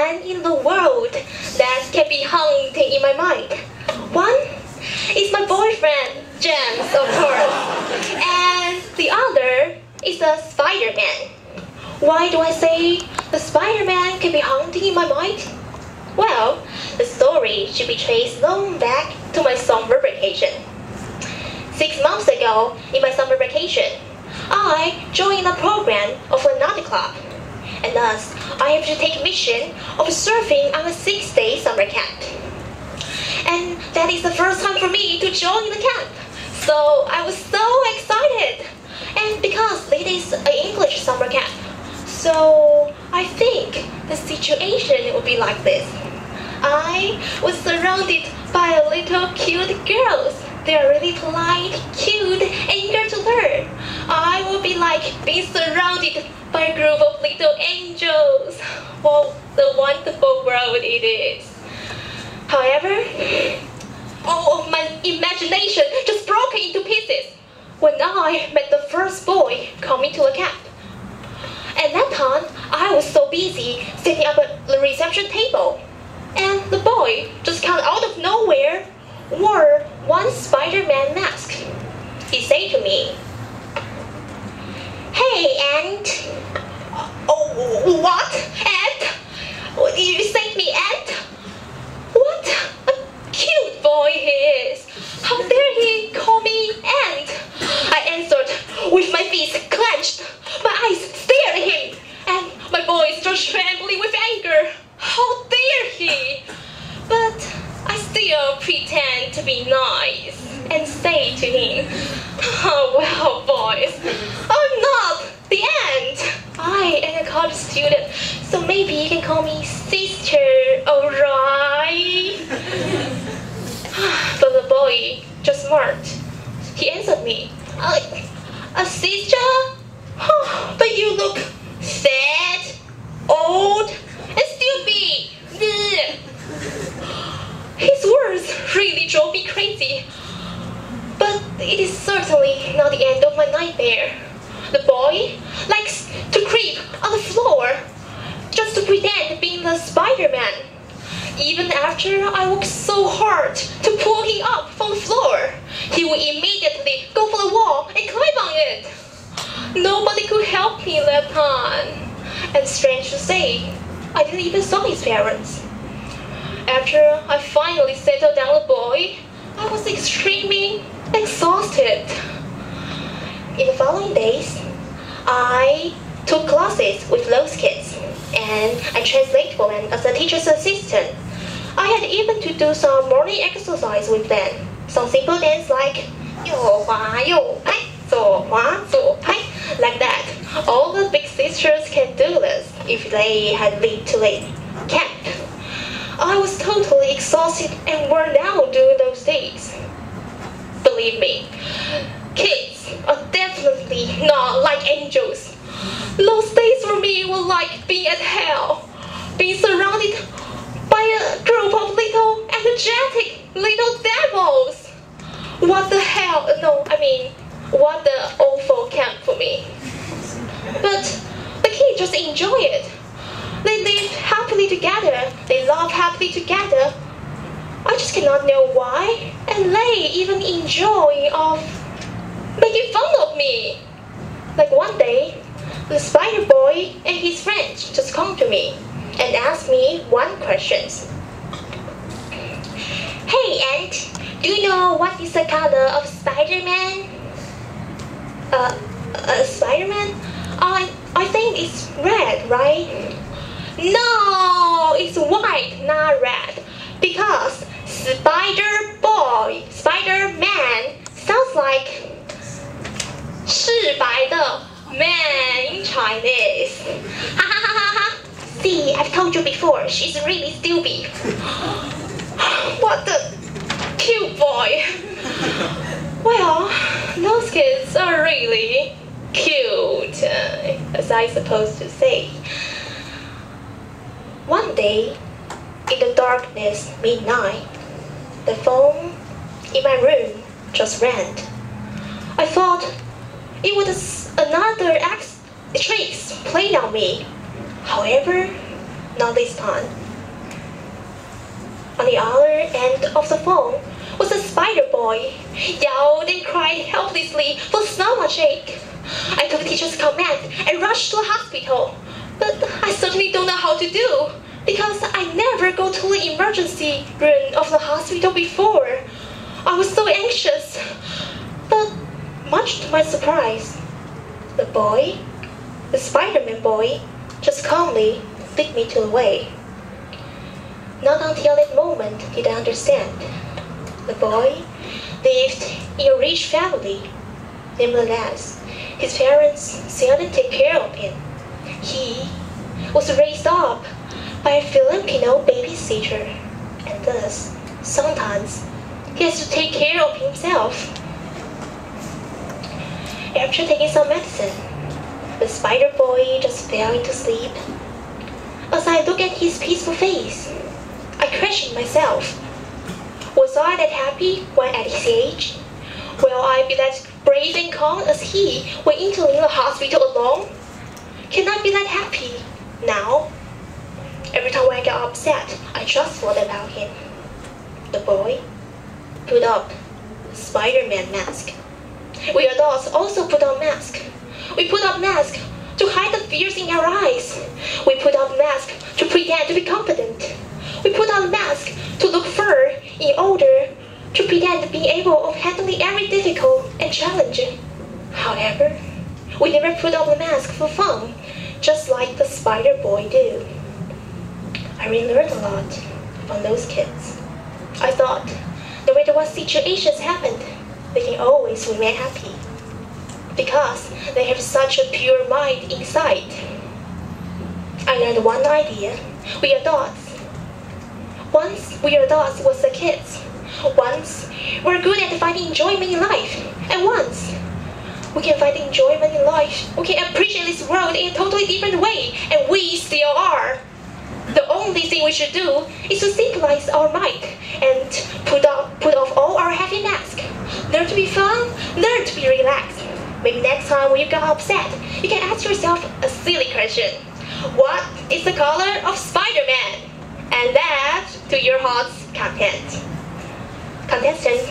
man in the world that can be haunting in my mind. One is my boyfriend, James, of course, and the other is the Spiderman. Why do I say the Spiderman can be haunting in my mind? Well, the story should be traced long back to my summer vacation. 6 months ago, in my summer vacation, I joined a program of another club, and thus I have to take a mission of surfing on a 6-day summer camp. And that is the first time for me to join the camp, so I was so excited. And because it is an English summer camp, so I think the situation would be like this. I was surrounded by little cute girls. They are really polite, cute, and eager to learn. I would be like being surrounded by a group of little angels. What a wonderful world it is. However, all of my imagination just broke into pieces when I met the first boy coming to the camp. At that time, I was so busy setting up the reception table, and the boy just came out of nowhere, wore one Spider-Man mask. He said to me, "Hey, Ant." "Oh, what? Ant? You said me Ant? What a cute boy he is. How dare he call me Ant?" I answered with my fists clenched. My eyes stared at him, and my voice just trembling with anger. How dare he? But I still pretend to be nice and say to him, "Oh, well, boys, I'm not the Ant. I am a college student, so maybe you can call me sister, alright?" But the boy just smirked. He answered me, "A sister? But you look sad, old, and stupid." His words really drove me crazy. But it is certainly not the end of my nightmare. The boy likes to creep on the floor just to pretend being the Spider-Man. Even after I worked so hard to pull him up from the floor, he would immediately go for the wall and climb on it. Nobody could help me that time. And strange to say, I didn't even saw his parents. After I finally settled down the boy, I was extremely exhausted. In the following days, I took classes with those kids, and I translated for them as a teacher's assistant. I had even to do some morning exercise with them. Some simple dance like 右滑右拍左滑左拍 like that. All the big sisters can do this if they had been to the camp. I was totally exhausted and worn out during those days. Believe me, kids are definitely not like angels. Those days for me were like being at hell, being surrounded by a group of little energetic little devils. What the hell? What the awful camp for me. But the kids just enjoy it. They live happily together. They love happily together. I just cannot know why. And they even enjoy of making fun of me. Like one day, the Spider Boy and his friends just come to me and ask me one question. "Hey, Ant, do you know what is the color of Spider-Man?" Spider-Man? I think it's red, right? No, it's white, not red. Because Spider-Man sounds like 是白的 man in Chinese. See, I've told you before, she's really stupid. What a cute boy. Well, those kids are really cute, as I supposed to say. One day, in the darkness, midnight, the phone in my room just rang. I thought it was another trick played on me. However, not this time. On the other end of the phone was a spider boy, yelled and cried helplessly for stomachache. I took the teacher's command and rushed to the hospital, but I certainly don't know how to do, because I never go to the emergency room of the hospital before. I was so anxious, but much to my surprise, the boy, the Spiderman boy, just calmly led me to the way. Not until that moment did I understand. The boy lived in a rich family. Nevertheless, his parents seldom take care of him. He was raised up by a Filipino babysitter, and thus, sometimes, he has to take care of himself. After taking some medicine, the spider boy just fell into sleep. As I looked at his peaceful face, I questioned myself. Was I that happy when at his age? Will I be that brave and calm as he when entering the hospital alone? Can I be that happy now? Every time I got upset, I just thought about him. The boy put up a Spider-Man mask. We adults also put on masks. We put up masks to hide the fears in our eyes. We put on masks to pretend to be confident. We put on masks to look fur in order to pretend to be able of handling every difficult and challenge. However, we never put on the mask for fun, just like the spider boy do. I really learned a lot from those kids. I thought, no matter what situations happened, they can always remain happy, because they have such a pure mind inside. I learned one idea. Once we adults was the kids. Once we're good at finding enjoyment in life. And once we can find enjoyment in life, we can appreciate this world in a totally different way, and we still are. The only thing we should do is to synchronize our mind and put off all our heavy masks. Learn to be fun, learn to be relaxed. Maybe next time when you get upset, you can ask yourself a silly question. What is the color of Spider-Man? And that to your heart's content. Contestant